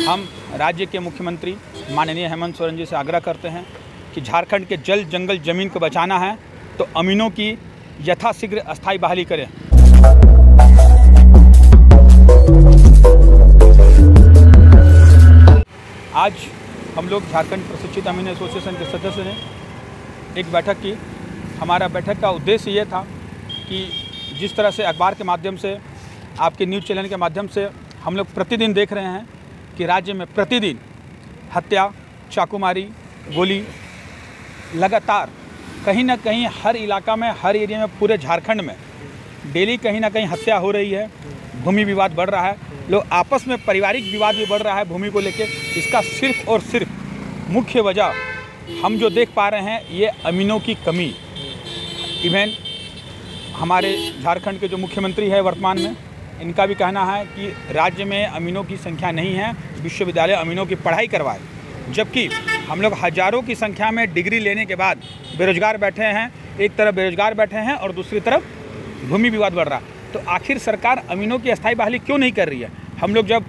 हम राज्य के मुख्यमंत्री माननीय हेमंत सोरेन जी से आग्रह करते हैं कि झारखंड के जल जंगल ज़मीन को बचाना है तो अमीनों की यथाशीघ्र अस्थायी बहाली करें। आज हम लोग झारखंड प्रशिक्षित अमीन एसोसिएशन के सदस्य ने एक बैठक की। हमारा बैठक का उद्देश्य ये था कि जिस तरह से अखबार के माध्यम से, आपके न्यूज़ चैनल के माध्यम से हम लोग प्रतिदिन देख रहे हैं कि राज्य में प्रतिदिन हत्या, चाकूमारी, गोली लगातार कहीं ना कहीं हर इलाका में, हर एरिया में, पूरे झारखंड में डेली कहीं ना कहीं हत्या हो रही है। भूमि विवाद बढ़ रहा है, लोग आपस में पारिवारिक विवाद भी बढ़ रहा है भूमि को लेकर। इसका सिर्फ और सिर्फ मुख्य वजह हम जो देख पा रहे हैं ये अमीनों की कमी। इवन हमारे झारखंड के जो मुख्यमंत्री है वर्तमान में, इनका भी कहना है कि राज्य में अमीनों की संख्या नहीं है, विश्वविद्यालय अमीनों की पढ़ाई करवाए। जबकि हम लोग हज़ारों की संख्या में डिग्री लेने के बाद बेरोजगार बैठे हैं। एक तरफ बेरोजगार बैठे हैं और दूसरी तरफ भूमि विवाद बढ़ रहा है। तो आखिर सरकार अमीनों की अस्थायी बहाली क्यों नहीं कर रही है? हम लोग जब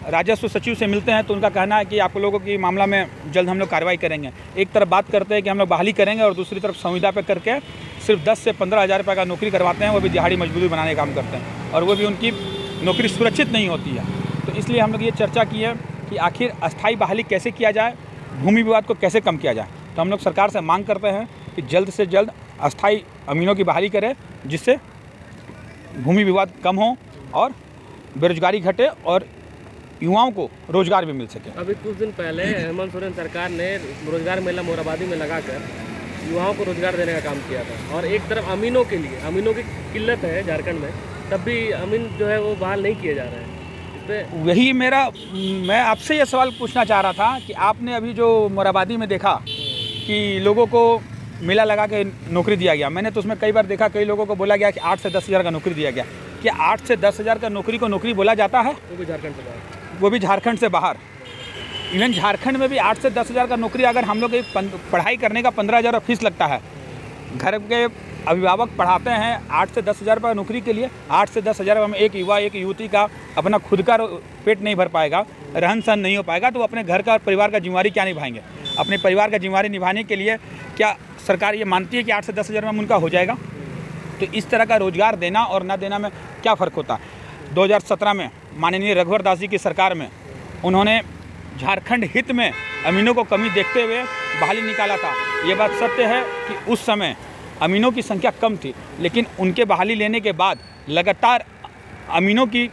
राजस्व सचिव से मिलते हैं तो उनका कहना है कि आप लोगों की मामला में जल्द हम लोग कार्रवाई करेंगे। एक तरफ बात करते हैं कि हम लोग बहाली करेंगे और दूसरी तरफ संविदा पे करके सिर्फ 10 से 15 हज़ार रुपये का नौकरी करवाते हैं, वो भी दिहाड़ी मजदूरी बनाने का काम करते हैं और वो भी उनकी नौकरी सुरक्षित नहीं होती है। तो इसलिए हम लोग ये चर्चा की है कि आखिर अस्थायी बहाली कैसे किया जाए, भूमि विवाद को कैसे कम किया जाए। तो हम लोग सरकार से मांग करते हैं कि जल्द से जल्द अस्थायी अमीनों की बहाली करें, जिससे भूमि विवाद कम हो और बेरोजगारी घटे और युवाओं को रोजगार भी मिल सके। अभी कुछ दिन पहले हेमंत सोरेन सरकार ने रोजगार मेला मोराबादी में लगाकर युवाओं को रोजगार देने का काम किया था। और एक तरफ अमीनों के लिए, अमीनों की किल्लत है झारखंड में, तब भी अमीन जो है वो बहाल नहीं किए जा रहे हैं। वही मैं आपसे ये सवाल पूछना चाह रहा था कि आपने अभी जो मोराबादी में देखा कि लोगों को मेला लगा के नौकरी दिया गया। मैंने तो उसमें कई बार देखा, कई लोगों को बोला गया कि 8 से 10 हज़ार का नौकरी दिया गया। क्या 8 से 10 हज़ार का नौकरी को नौकरी बोला जाता है? वो भी झारखंड से बाहर, वो भी झारखंड से बाहर। इवन झारखंड में भी 8 से 10 हज़ार का नौकरी, अगर हम लोग पढ़ाई करने का 15 हज़ार फीस लगता है, घर के अभिभावक पढ़ाते हैं 8 से 10 हज़ार रुपये नौकरी के लिए। 8 से 10 हज़ार में एक युवा, एक युवती का अपना खुद का पेट नहीं भर पाएगा, रहन सहन नहीं हो पाएगा, तो वो अपने घर का और परिवार का जिम्मेवारी क्या निभाएंगे? अपने परिवार का जिम्मेवारी निभाने के लिए क्या सरकार ये मानती है कि 8 से 10 हज़ार में उनका हो जाएगा? तो इस तरह का रोजगार देना और ना देना में क्या फ़र्क होता है? 2017 में माननीय रघुवर दास जी की सरकार में उन्होंने झारखंड हित में अमीनों को कमी देखते हुए बहाली निकाला था। ये बात सत्य है कि उस समय अमीनों की संख्या कम थी, लेकिन उनके बहाली लेने के बाद लगातार अमीनों की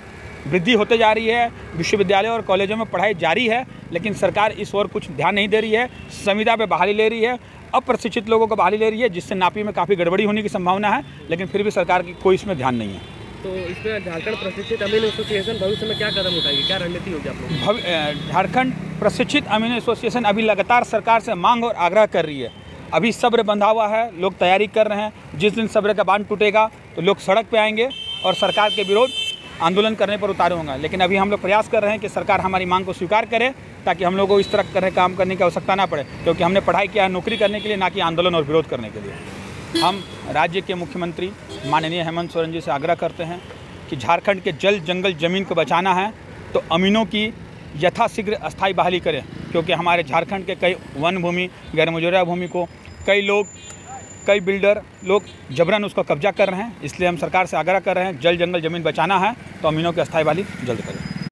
वृद्धि होते जा रही है। विश्वविद्यालय और कॉलेजों में पढ़ाई जारी है, लेकिन सरकार इस ओर कुछ ध्यान नहीं दे रही है। संविदा पे बहाली ले रही है, अप्रशिक्षित लोगों को बहाली ले रही है, जिससे नापी में काफ़ी गड़बड़ी होने की संभावना है, लेकिन फिर भी सरकार की कोई इसमें ध्यान नहीं है। तो इसमें झारखंड प्रशिक्षित अमीन एसोसिएशन भविष्य में क्या कदम उठाएगी, क्या रणनीति होगी आप लोग? झारखंड प्रशिक्षित अमीन एसोसिएशन अभी लगातार सरकार से मांग और आग्रह कर रही है। अभी सब्र बंधा हुआ है, लोग तैयारी कर रहे हैं। जिस दिन सब्र का बांध टूटेगा तो लोग सड़क पे आएंगे और सरकार के विरोध आंदोलन करने पर उतारे होंगे। लेकिन अभी हम लोग प्रयास कर रहे हैं कि सरकार हमारी मांग को स्वीकार करे, ताकि हम लोगों को इस तरह काम करने की आवश्यकता ना पड़े, क्योंकि हमने पढ़ाई किया है नौकरी करने के लिए, ना कि आंदोलन और विरोध करने के लिए। हम राज्य के मुख्यमंत्री माननीय हेमंत सोरेन जी से आग्रह करते हैं कि झारखंड के जल जंगल ज़मीन को बचाना है तो अमीनों की यथाशीघ्र अस्थायी बहाली करें, क्योंकि हमारे झारखंड के कई वन भूमि, गैर मुजर्रा भूमि को कई बिल्डर लोग जबरन उसको कब्जा कर रहे हैं। इसलिए हम सरकार से आग्रह कर रहे हैं, जल जंगल ज़मीन बचाना है तो अमीनों की अस्थायी बहाली जल्द करें।